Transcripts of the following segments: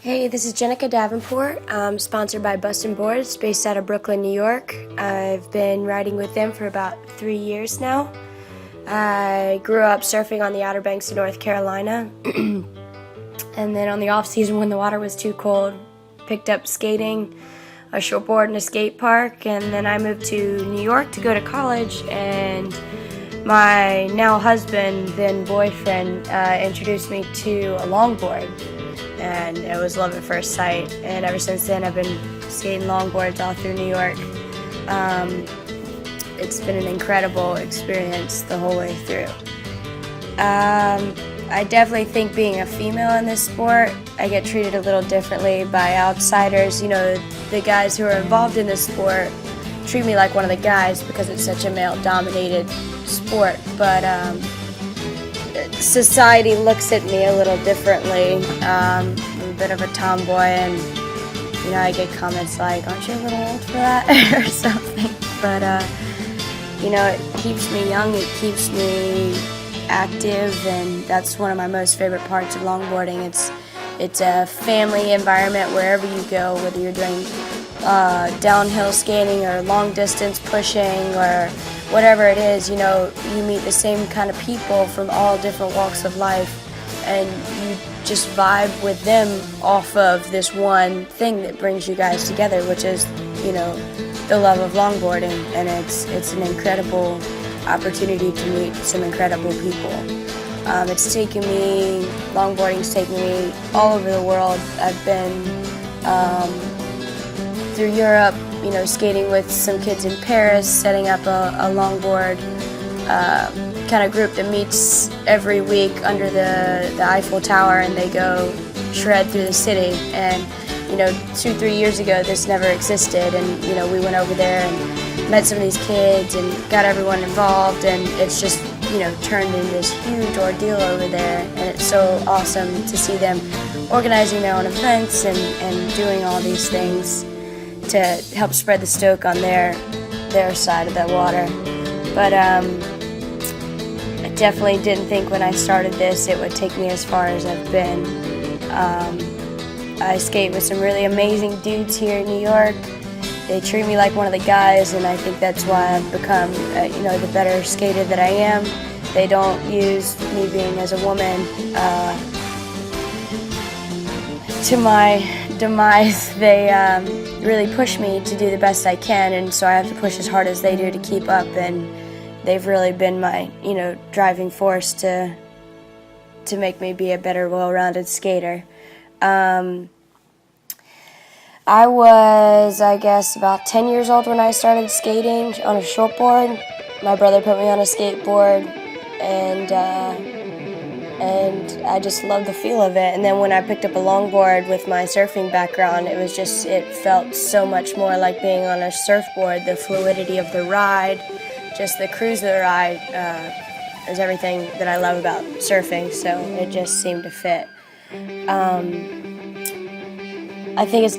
Hey, this is Jenica Davenport. I'm sponsored by Bus and Boards, based out of Brooklyn, New York. I've been riding with them for about 3 years now. I grew up surfing on the Outer Banks of North Carolina. And then on the off season when the water was too cold, picked up skating, a shortboard and a skate park, and then I moved to New York to go to college, and my now husband, then boyfriend, introduced me to a longboard, and it was love at first sight, and ever since then I've been skating longboards all through New York. It's been an incredible experience the whole way through. I definitely think being a female in this sport, I get treated a little differently by outsiders. You know, the guys who are involved in this sport treat me like one of the guys because it's such a male-dominated sport, but society looks at me a little differently. I'm a bit of a tomboy, and you know, I get comments like, "Aren't you a little old for that?" or something. But you know, it keeps me young, it keeps me active, and that's one of my most favorite parts of longboarding. It's a family environment wherever you go, whether you're doing downhill skating or long distance pushing or whatever it is. You know, you meet the same kind of people from all different walks of life, and you just vibe with them off of this one thing that brings you guys together, which is, you know, the love of longboarding. And it's an incredible opportunity to meet some incredible people. Longboarding's taken me all over the world. I've been through Europe, you know, skating with some kids in Paris, setting up a longboard kind of group that meets every week under the Eiffel Tower, and they go shred through the city. And you know, 2-3 years ago this never existed, and you know, we went over there and met some of these kids and got everyone involved, and it's just, you know, turned into this huge ordeal over there, and it's so awesome to see them organizing their own events and doing all these things to help spread the stoke on their side of that water. But I definitely didn't think when I started this it would take me as far as I've been. I skate with some really amazing dudes here in New York. They treat me like one of the guys, and I think that's why I've become, you know, the better skater that I am. They don't use me being as a woman to my demise. They really push me to do the best I can, and so I have to push as hard as they do to keep up, and they've really been my, you know, driving force to make me be a better, well-rounded skater. I was, I guess, about 10 years old when I started skating on a shortboard. My brother put me on a skateboard, and I just loved the feel of it. And then when I picked up a longboard with my surfing background, it felt so much more like being on a surfboard. The fluidity of the ride, just the cruise of the ride, is everything that I love about surfing, so it just seemed to fit. I think longboarding's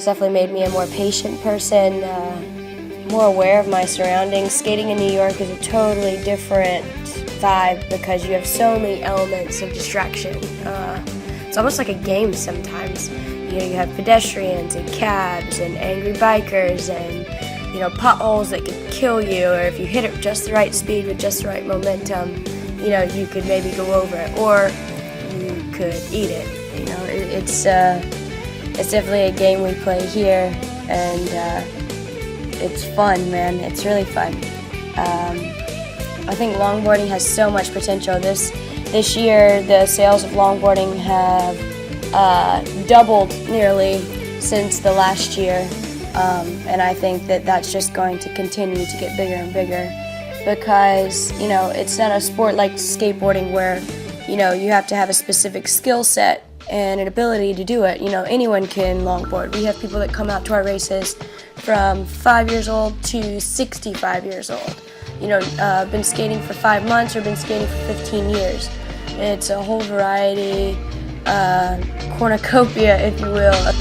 definitely made me a more patient person, more aware of my surroundings. Skating in New York is a totally different vibe because you have so many elements of distraction. It's almost like a game sometimes. You know, you have pedestrians and cabs and angry bikers and, you know, potholes that could kill you, or if you hit it just the right speed with just the right momentum, you know, you could maybe go over it, or you could eat it. You know, it's definitely a game we play here, and it's fun, man. It's really fun. I think longboarding has so much potential. This year, the sales of longboarding have doubled nearly since the last year, and I think that that's just going to continue to get bigger and bigger because, you know, it's not a sport like skateboarding where, you know, you have to have a specific skill set and an ability to do it. You know, anyone can longboard. We have people that come out to our races from 5 years old to 65 years old. You know, been skating for 5 months or been skating for 15 years. It's a whole variety, cornucopia, if you will.